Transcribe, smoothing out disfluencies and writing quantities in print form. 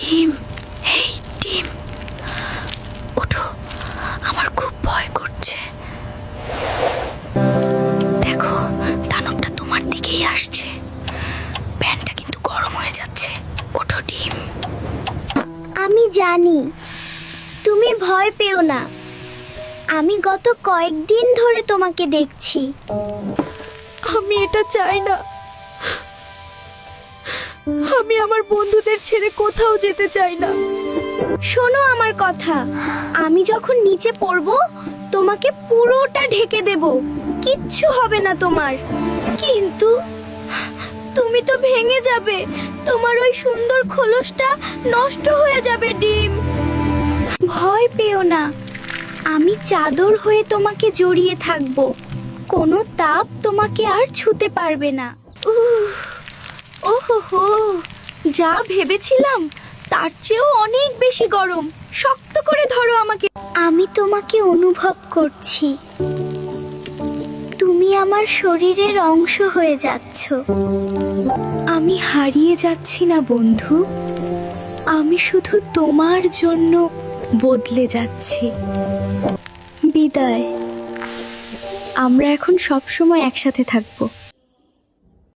ডিম, এই ডিম, ওঠো, আমার খুব ভয় করছে। দেখো, দানবটা তোমার দিকেই আসছে। প্যান্টটা কিন্তু গরম হয়ে যাচ্ছে। ওঠো ডিম। আমি জানি তুমি ভয় পেও না। আমি গত কয়েকদিন ধরে তোমাকে দেখছি। আমি এটা চাই না। আমি আমার বন্ধুদের ছেড়ে কোথাও যেতে চাই না। শোনো আমার কথা, আমি যখন নিচে পড়বো তোমাকে পুরোটা ঢেকে দেব, কিচ্ছু হবে না তোমার। কিন্তু তুমি তো ভেঙে যাবে, তোমার ওই সুন্দর খোলসটা নষ্ট হয়ে যাবে ডিম। ভয় পেও না, আমি চাদর হয়ে তোমাকে জড়িয়ে থাকবো। কোনো তাপ তোমাকে আর ছুতে পারবে না। ওহো, যা ভেবেছিলাম তার চেয়েও অনেক বেশি গরম। শক্ত করে ধরো আমাকে। আমি তোমাকে অনুভব করছি, তুমি আমার শরীরের অংশ হয়ে যাচ্ছ। আমি হারিয়ে যাচ্ছি না বন্ধু, আমি শুধু তোমার জন্য বদলে যাচ্ছি। বিদায়। আমরা এখন সব সময় একসাথে থাকবো।